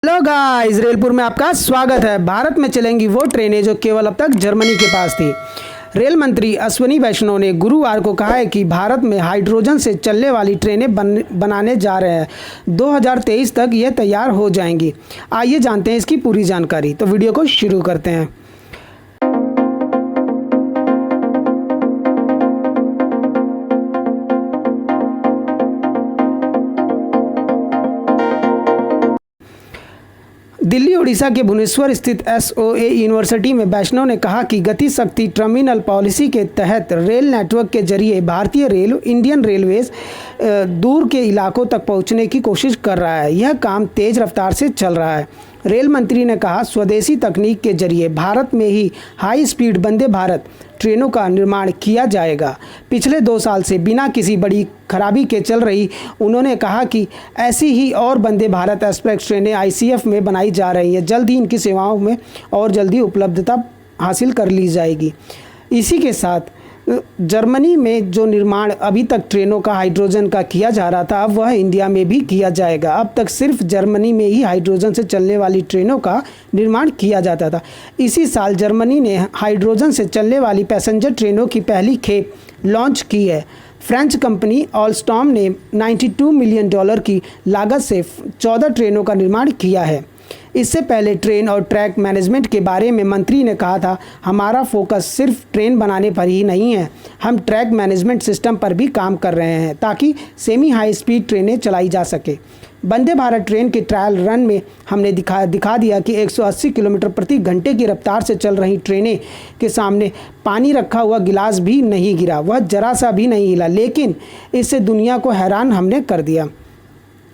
Hello guys, रेलपुर में आपका स्वागत है। भारत में चलेंगी वो ट्रेनें जो केवल अब तक जर्मनी के पास थी। रेल मंत्री अश्विनी वैष्णव ने गुरुवार को कहा है कि भारत में हाइड्रोजन से चलने वाली ट्रेनें बनाने जा रहे हैं। 2023 तक ये तैयार हो जाएंगी। आइए जानते हैं इसकी पूरी जानकारी। तो वीडियो को शुरू करते हैं। दिल्ली उड़ीसा के भुवनेश्वर स्थित एसओए यूनिवर्सिटी में वैष्णव ने कहा कि गति शक्ति टर्मिनल पॉलिसी के तहत रेल नेटवर्क के जरिए भारतीय रेल इंडियन रेलवेज दूर के इलाकों तक पहुंचने की कोशिश कर रहा है। यह काम तेज रफ्तार से चल रहा है। रेल मंत्री ने कहा, स्वदेशी तकनीक के जरिए भारत में ही हाई स्पीड वंदे भारत ट्रेनों का निर्माण किया जाएगा। पिछले 2 साल से बिना किसी बड़ी खराबी के चल रही उन्होंने कहा कि ऐसी ही और वंदे भारत एक्सप्रेस ट्रेनें आईसीएफ में बनाई जा रही है। जल्द ही इनकी सेवाओं में और जल्दी उपलब्धता हासिल कर ली जाएगी। इसी के साथ जर्मनी में जो निर्माण अभी तक ट्रेनों का हाइड्रोजन का किया जा रहा था, अब वह इंडिया में भी किया जाएगा। अब तक सिर्फ जर्मनी में ही हाइड्रोजन से चलने वाली ट्रेनों का निर्माण किया जाता था। इसी साल जर्मनी ने हाइड्रोजन से चलने वाली पैसेंजर ट्रेनों की पहली खेप लॉन्च की है। फ्रेंच कंपनी ऑलस्टॉम ने $92 मिलियन की लागत से 14 ट्रेनों का निर्माण किया है। इससे पहले ट्रेन और ट्रैक मैनेजमेंट के बारे में मंत्री ने कहा था, हमारा फोकस सिर्फ ट्रेन बनाने पर ही नहीं है, हम ट्रैक मैनेजमेंट सिस्टम पर भी काम कर रहे हैं ताकि सेमी हाई स्पीड ट्रेनें चलाई जा सके। वंदे भारत ट्रेन के ट्रायल रन में हमने दिखा दिया कि 180 किलोमीटर प्रति घंटे की रफ्तार से चल रही ट्रेनें के सामने पानी रखा हुआ गिलास भी नहीं गिरा, वह जरा सा भी नहीं हिला, लेकिन इससे दुनिया को हैरान हमने कर दिया।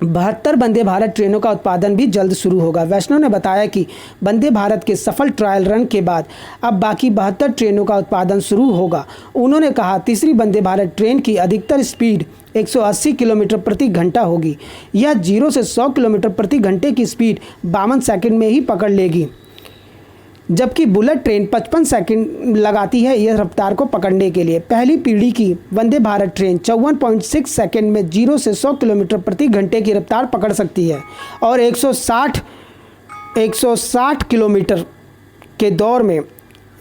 72 वंदे भारत ट्रेनों का उत्पादन भी जल्द शुरू होगा। वैष्णव ने बताया कि वंदे भारत के सफल ट्रायल रन के बाद अब बाकी 72 ट्रेनों का उत्पादन शुरू होगा। उन्होंने कहा, तीसरी वंदे भारत ट्रेन की अधिकतर स्पीड 180 किलोमीटर प्रति घंटा होगी। यह 0 से 100 किलोमीटर प्रति घंटे की स्पीड 52 सेकंड में ही पकड़ लेगी, जबकि बुलेट ट्रेन 55 सेकंड लगाती है यह रफ्तार को पकड़ने के लिए। पहली पीढ़ी की वंदे भारत ट्रेन 54.6 सेकंड में 0 से 100 किलोमीटर प्रति घंटे की रफ्तार पकड़ सकती है और 160 किलोमीटर के दौर में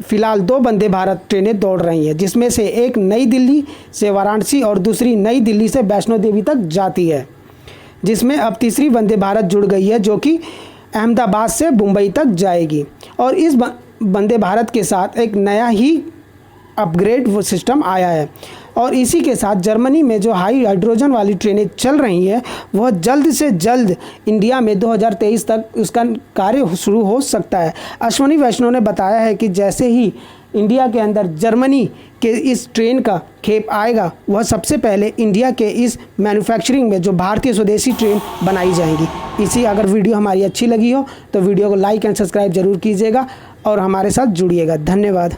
फिलहाल 2 वंदे भारत ट्रेनें दौड़ रही हैं, जिसमें से एक नई दिल्ली से वाराणसी और दूसरी नई दिल्ली से वैष्णो देवी तक जाती है, जिसमें अब तीसरी वंदे भारत जुड़ गई है जो कि अहमदाबाद से मुंबई तक जाएगी। और इस वंदे भारत के साथ एक नया ही अपग्रेड सिस्टम आया है और इसी के साथ जर्मनी में जो हाइड्रोजन वाली ट्रेनें चल रही हैं वह जल्द से जल्द इंडिया में 2023 तक उसका कार्य शुरू हो सकता है। अश्विनी वैष्णव ने बताया है कि जैसे ही इंडिया के अंदर जर्मनी के इस ट्रेन का खेप आएगा, वह सबसे पहले इंडिया के इस मैन्युफैक्चरिंग में जो भारतीय स्वदेशी ट्रेन बनाई जाएंगी। अगर वीडियो हमारी अच्छी लगी हो तो वीडियो को लाइक एंड सब्सक्राइब जरूर कीजिएगा और हमारे साथ जुड़िएगा। धन्यवाद।